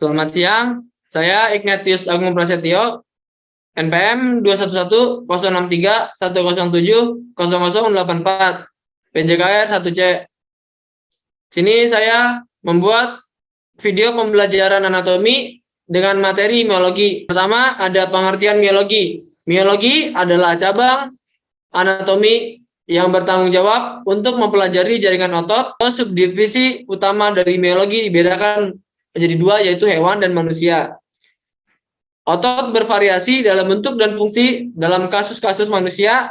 Selamat siang, saya Ignatius Agung Prasetyo, NPM 211-063-107-0084, PJKR 1C. Sini saya membuat video pembelajaran anatomi dengan materi miologi. Pertama, ada pengertian miologi. Miologi adalah cabang anatomi yang bertanggung jawab untuk mempelajari jaringan otot. Subdivisi utama dari miologi dibedakan menjadi dua, yaitu hewan dan manusia. Otot bervariasi dalam bentuk dan fungsi. Dalam kasus-kasus manusia,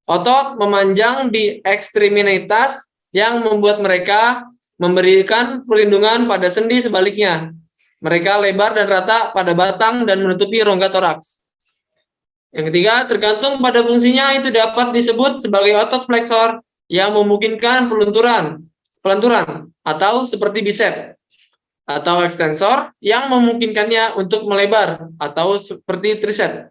otot memanjang di ekstremitas yang membuat mereka memberikan perlindungan pada sendi. Sebaliknya, mereka lebar dan rata pada batang dan menutupi rongga toraks. Yang ketiga, tergantung pada fungsinya, itu dapat disebut sebagai otot flexor yang memungkinkan pelenturan atau seperti bicep, atau ekstensor yang memungkinkannya untuk melebar atau seperti tricep.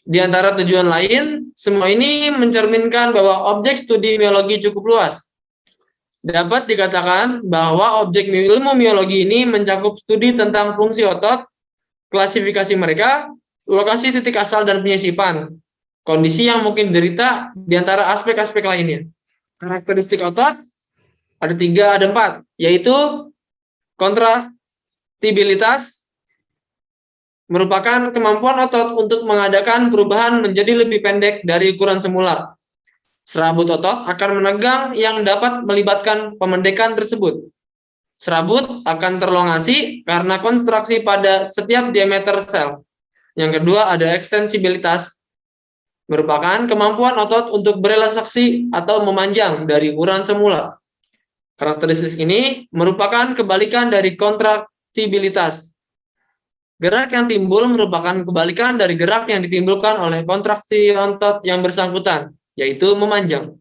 Di antara tujuan lain, semua ini mencerminkan bahwa objek studi miologi cukup luas. Dapat dikatakan bahwa objek ilmu miologi ini mencakup studi tentang fungsi otot, klasifikasi mereka, lokasi titik asal dan penyisipan, kondisi yang mungkin diderita di antara aspek-aspek lainnya. Karakteristik otot ada 4, yaitu kontraktilitas, merupakan kemampuan otot untuk mengadakan perubahan menjadi lebih pendek dari ukuran semula. Serabut otot akan menegang yang dapat melibatkan pemendekan tersebut. Serabut akan terlongasi karena konstruksi pada setiap diameter sel. Yang kedua ada ekstensibilitas, merupakan kemampuan otot untuk berelaksasi atau memanjang dari ukuran semula. Karakteristik ini merupakan kebalikan dari kontraktilitas. Gerak yang timbul merupakan kebalikan dari gerak yang ditimbulkan oleh kontraksi otot yang bersangkutan, yaitu memanjang.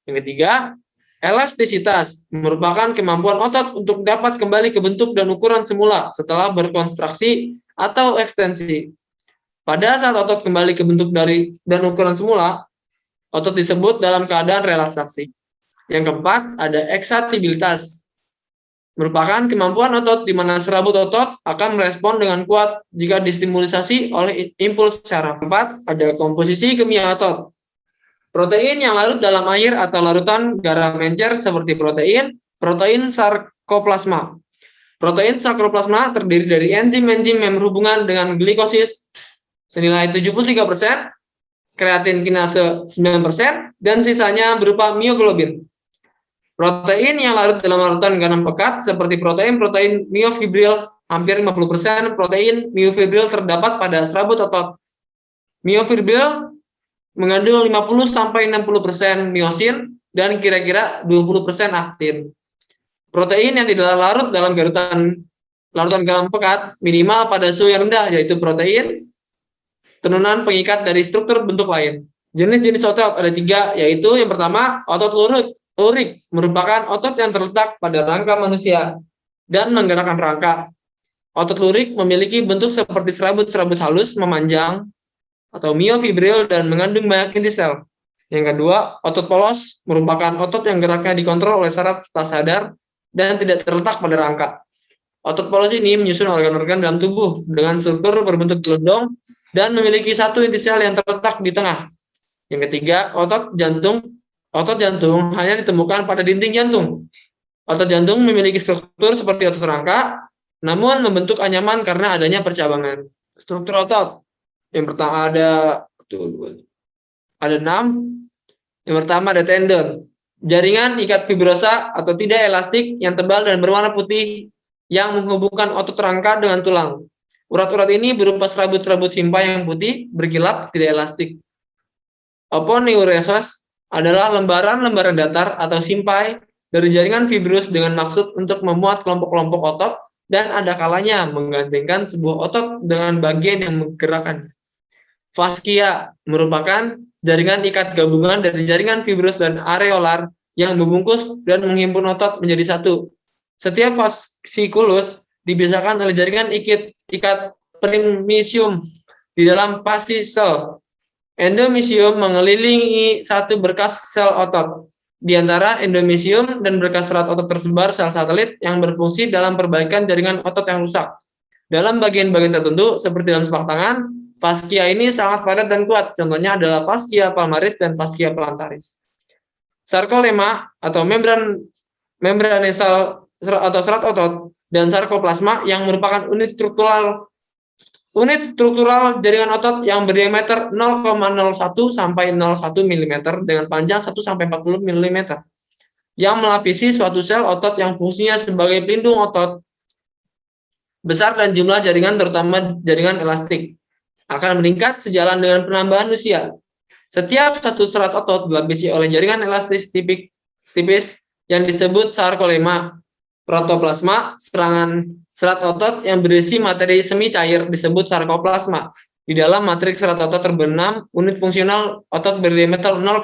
Yang ketiga, elastisitas, merupakan kemampuan otot untuk dapat kembali ke bentuk dan ukuran semula setelah berkontraksi atau ekstensi. Pada saat otot kembali ke bentuk dan ukuran semula, otot disebut dalam keadaan relaksasi. Yang keempat, ada eksatibilitas, merupakan kemampuan otot di mana serabut otot akan merespon dengan kuat jika distimulisasi oleh impuls syaraf. Keempat, ada komposisi kimia otot. Protein yang larut dalam air atau larutan garam encer seperti protein sarkoplasma. Protein sarkoplasma terdiri dari enzim-enzim yang berhubungan dengan glikosis senilai 73%, kreatin kinase 9%, dan sisanya berupa mioglobin. Protein yang larut dalam larutan garam pekat seperti protein miofibril, hampir 50% protein miofibril terdapat pada serabut otot. Miofibril mengandung 50-60% miosin dan kira-kira 20% aktin. Protein yang tidak larut dalam larutan garam pekat minimal pada suhu yang rendah, yaitu protein tenunan pengikat dari struktur bentuk lain. Jenis-jenis otot ada 3, yaitu yang pertama, otot lurik, merupakan otot yang terletak pada rangka manusia dan menggerakkan rangka. Otot lurik memiliki bentuk seperti serabut-serabut halus memanjang atau miofibril dan mengandung banyak inti sel. Yang kedua, otot polos merupakan otot yang geraknya dikontrol oleh saraf tak sadar dan tidak terletak pada rangka. Otot polos ini menyusun organ-organ dalam tubuh dengan struktur berbentuk gelondong dan memiliki satu inti sel yang terletak di tengah. Yang ketiga, otot jantung. Otot jantung hanya ditemukan pada dinding jantung. Otot jantung memiliki struktur seperti otot rangka, namun membentuk anyaman karena adanya percabangan. Struktur otot. Yang pertama ada 6. Yang pertama ada tendon. Jaringan ikat fibrosa atau tidak elastik yang tebal dan berwarna putih yang menghubungkan otot rangka dengan tulang. Urat-urat ini berupa serabut-serabut simpai yang putih, berkilap, tidak elastik. Aponeurosis adalah lembaran-lembaran datar atau simpai dari jaringan fibrus dengan maksud untuk memuat kelompok-kelompok otot dan ada kalanya menggandengkan sebuah otot dengan bagian yang menggerakkan. Fascia merupakan jaringan ikat gabungan dari jaringan fibrus dan areolar yang membungkus dan menghimpun otot menjadi satu. Setiap fasciculus dipisahkan oleh jaringan ikat primisium di dalam fascicle. Endomisium mengelilingi satu berkas sel otot. di antara endomysium dan berkas serat otot tersebar sel satelit yang berfungsi dalam perbaikan jaringan otot yang rusak. Dalam bagian-bagian tertentu, seperti dalam telapak tangan, fascia ini sangat padat dan kuat. Contohnya adalah fascia palmaris dan fascia plantaris. Sarkolema atau membranesal atau serat otot dan sarkoplasma yang merupakan unit struktural jaringan otot yang berdiameter 0,01 sampai 0,1 mm dengan panjang 1 sampai 40 mm yang melapisi suatu sel otot yang fungsinya sebagai pelindung otot besar dan jumlah jaringan terutama jaringan elastik akan meningkat sejalan dengan penambahan usia. Setiap satu serat otot dilapisi oleh jaringan elastis tipis yang disebut sarkolema. Protoplasma, serangan serat otot yang berisi materi semi cair disebut sarkoplasma. Di dalam matriks serat otot terbenam unit fungsional otot berdiameter 0,001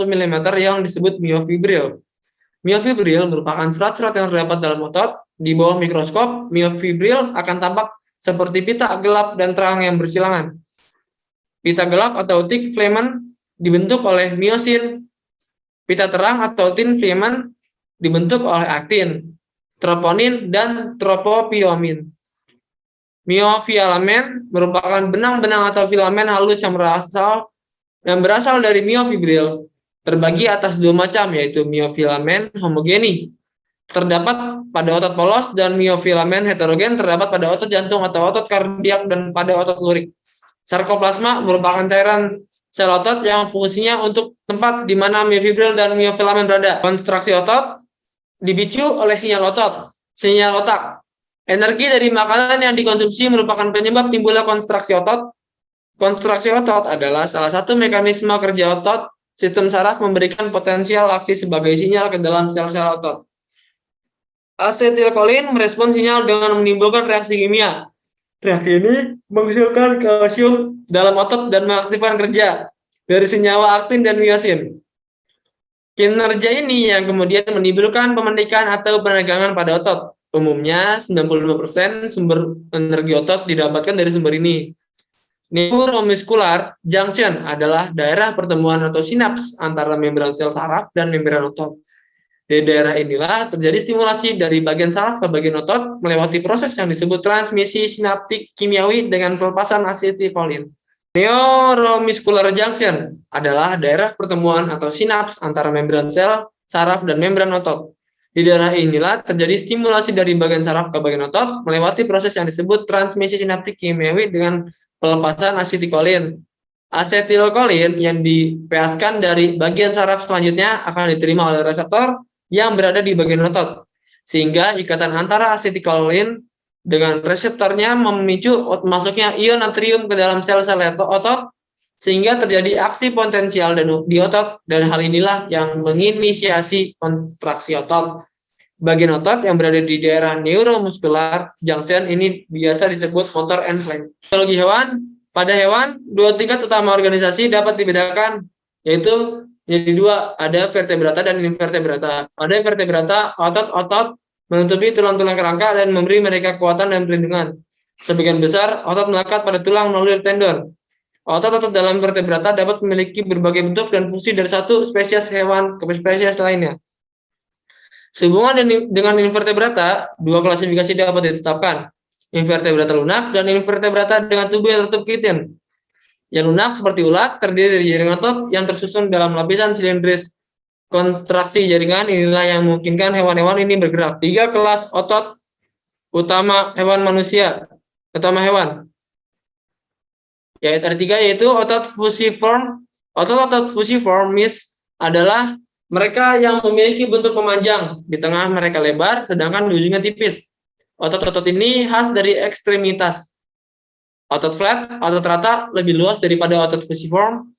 mm yang disebut myofibril. Myofibril merupakan serat-serat yang terdapat dalam otot. Di bawah mikroskop, myofibril akan tampak seperti pita gelap dan terang yang bersilangan. Pita gelap atau thick filament dibentuk oleh myosin. Pita terang atau thin filament dibentuk oleh aktin, troponin, dan tropopiomin. Myofilament merupakan benang-benang atau filamen halus yang berasal dari myofibril. Terbagi atas dua macam, yaitu myofilament homogeni, terdapat pada otot polos, dan myofilament heterogen, terdapat pada otot jantung atau otot kardiak dan pada otot lurik. Sarkoplasma merupakan cairan sel otot yang fungsinya untuk tempat di mana myofibril dan myofilament berada. Konstruksi otot dipicu oleh sinyal otak. Energi dari makanan yang dikonsumsi merupakan penyebab timbulnya konstruksi otot. Konstruksi otot adalah salah satu mekanisme kerja otot. Sistem saraf memberikan potensial aksi sebagai sinyal ke dalam sel-sel otot. Asetilkolin merespon sinyal dengan menimbulkan reaksi kimia. Reaksi ini menghasilkan kalsium dalam otot dan mengaktifkan kerja dari senyawa aktin dan myosin. Kinerja ini yang kemudian menimbulkan pemendikan atau penegangan pada otot. Umumnya 95% sumber energi otot didapatkan dari sumber ini. Neuromuscular junction adalah daerah pertemuan atau sinaps antara membran sel saraf dan membran otot. Di daerah inilah terjadi stimulasi dari bagian saraf ke bagian otot melewati proses yang disebut transmisi sinaptik kimiawi dengan pelepasan asetilkolin. Neuromuscular junction adalah daerah pertemuan atau sinaps antara membran sel saraf dan membran otot. Di daerah inilah terjadi stimulasi dari bagian saraf ke bagian otot melewati proses yang disebut transmisi sinaptik kimiawi dengan pelepasan asetilkolin. Asetilkolin yang dipeaskan dari bagian saraf selanjutnya akan diterima oleh reseptor yang berada di bagian otot, sehingga ikatan antara asetilkolin dengan reseptornya memicu masuknya ion natrium ke dalam sel-sel otot, sehingga terjadi aksi potensial di otot, dan hal inilah yang menginisiasi kontraksi otot. Bagian otot yang berada di daerah neuromuscular junction ini biasa disebut motor end flank. Biologi hewan. Pada hewan, dua tingkat utama organisasi dapat dibedakan, yaitu jadi dua, ada vertebrata dan invertebrata. Pada vertebrata, otot-otot menutupi tulang-tulang kerangka dan memberi mereka kekuatan dan perlindungan. Sebagian besar otot melekat pada tulang melalui tendon. Otot-otot dalam vertebrata dapat memiliki berbagai bentuk dan fungsi dari satu spesies hewan ke spesies lainnya. Sehubungan dengan invertebrata, dua klasifikasi dapat ditetapkan, invertebrata lunak dan invertebrata dengan tubuh yang tertutup kitin. Yang lunak seperti ulat terdiri dari jaringan otot yang tersusun dalam lapisan silindris. Kontraksi jaringan inilah yang memungkinkan hewan-hewan ini bergerak. 3 kelas otot utama hewan. Yaitu ada 3, yaitu otot fusiform. Otot-otot fusiformis adalah mereka yang memiliki bentuk pemanjang, di tengah mereka lebar, sedangkan di ujungnya tipis. Otot-otot ini khas dari ekstremitas. Otot flat, otot rata, lebih luas daripada otot fusiform.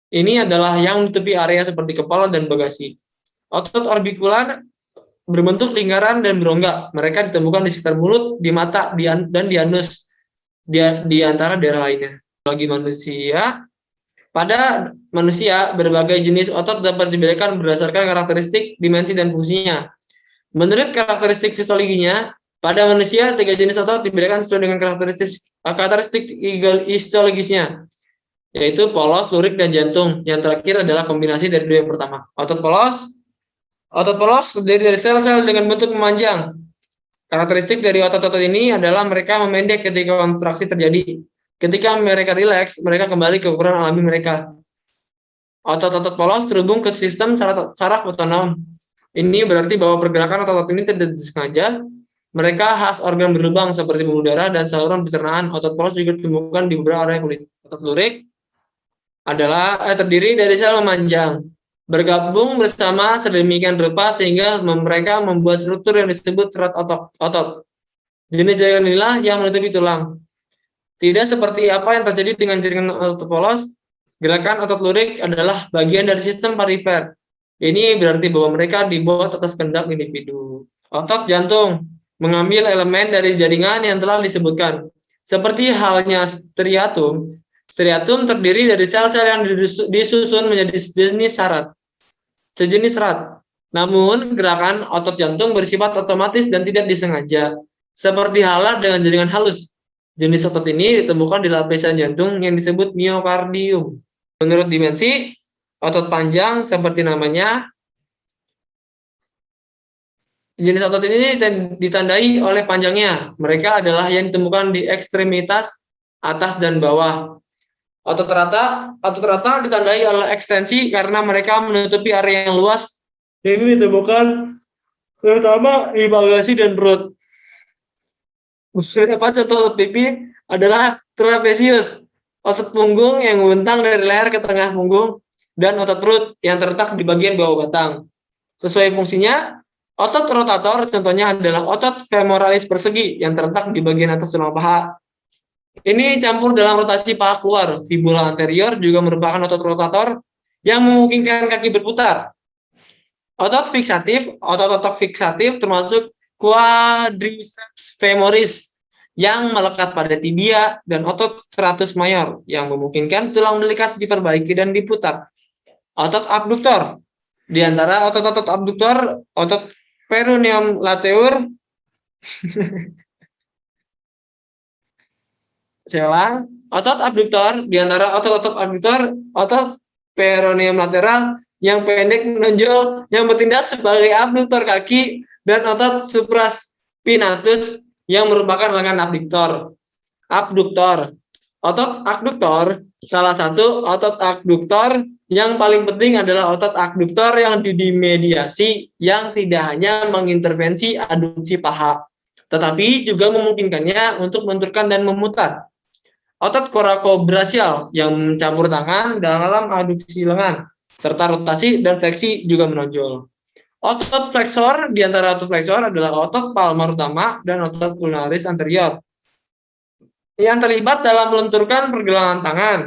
Ini adalah yang menutupi area seperti kepala dan bagasi. Otot orbikular berbentuk lingkaran dan berongga. Mereka ditemukan di sekitar mulut, di mata, dan di anus, di antara daerah lainnya. Bagi manusia, pada manusia, berbagai jenis otot dapat dibedakan berdasarkan karakteristik, dimensi, dan fungsinya. Menurut karakteristik fisiologinya, pada manusia, 3 jenis otot dibedakan sesuai dengan karakteristik histologisnya. yaitu polos, lurik, dan jantung. Yang terakhir adalah kombinasi dari dua yang pertama. Otot polos terdiri dari sel-sel dengan bentuk memanjang. Karakteristik dari otot-otot ini adalah mereka memendek ketika kontraksi terjadi. Ketika mereka rileks, mereka kembali ke ukuran alami mereka. Otot-otot polos terhubung ke sistem saraf otonom. Ini berarti bahwa pergerakan otot-otot ini tidak disengaja. Mereka khas organ berlubang seperti pembuluh darah dan saluran pencernaan. Otot polos juga ditemukan di beberapa area kulit. Otot lurik terdiri dari sel memanjang, bergabung bersama sedemikian rupa sehingga mereka membuat struktur yang disebut serat otot. Jenis jaringan inilah yang menutupi tulang. Tidak seperti apa yang terjadi dengan jaringan otot polos, gerakan otot lurik adalah bagian dari sistem perifer. Ini berarti bahwa mereka dibuat atas kehendak individu. Otot jantung mengambil elemen dari jaringan yang telah disebutkan. Seperti halnya striatum, striatum terdiri dari sel-sel yang disusun menjadi sejenis serat. Namun, gerakan otot jantung bersifat otomatis dan tidak disengaja. Seperti halnya dengan jaringan halus. Jenis otot ini ditemukan di lapisan jantung yang disebut miokardium. Menurut dimensi, otot panjang seperti namanya, jenis otot ini ditandai oleh panjangnya. Mereka adalah yang ditemukan di ekstremitas atas dan bawah. Otot rata ditandai oleh ekstensi karena mereka menutupi area yang luas. Ini ditemukan terutama di bagasi dan perut. Contoh otot pipi adalah trapesius, otot punggung yang membentang dari leher ke tengah punggung, dan otot perut yang terletak di bagian bawah batang. Sesuai fungsinya, otot rotator contohnya adalah otot femoralis persegi yang terletak di bagian atas tulang paha. Ini campur dalam rotasi paha keluar. Fibula anterior juga merupakan otot rotator yang memungkinkan kaki berputar. Otot fiksatif termasuk quadriceps femoris yang melekat pada tibia dan otot stratus mayor yang memungkinkan tulang melikat diperbaiki dan diputar. Otot abduktor, di antara otot-otot abduktor, otot peroneum lateur, otot abduktor, di antara otot-otot abduktor, otot peroneum lateral yang pendek menonjol yang bertindak sebagai abduktor kaki, dan otot supraspinatus yang merupakan lengan abduktor. Otot abduktor, salah satu otot abduktor yang paling penting adalah otot abduktor yang didimediasi yang tidak hanya mengintervensi aduksi paha, tetapi juga memungkinkannya untuk membenturkan dan memutar. Otot korakobrachial yang mencampur tangan dalam aduksi lengan, serta rotasi dan fleksi juga menonjol. Otot flexor, di antara otot flexor adalah otot palmar utama dan otot ulnaris anterior yang terlibat dalam melenturkan pergelangan tangan.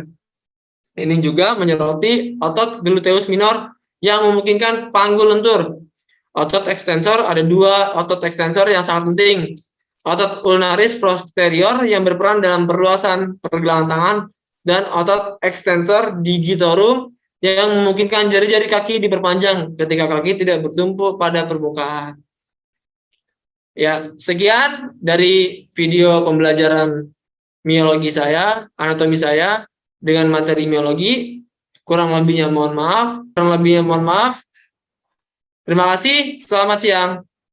Ini juga menyoroti otot gluteus minor yang memungkinkan panggul lentur. Otot ekstensor, ada dua otot ekstensor yang sangat penting. Otot ulnaris posterior yang berperan dalam perluasan pergelangan tangan, dan otot ekstensor digitorum yang memungkinkan jari-jari kaki diperpanjang ketika kaki tidak bertumpu pada permukaan. Ya, sekian dari video pembelajaran miologi saya, anatomi saya dengan materi miologi. Kurang lebihnya mohon maaf. Terima kasih. Selamat siang.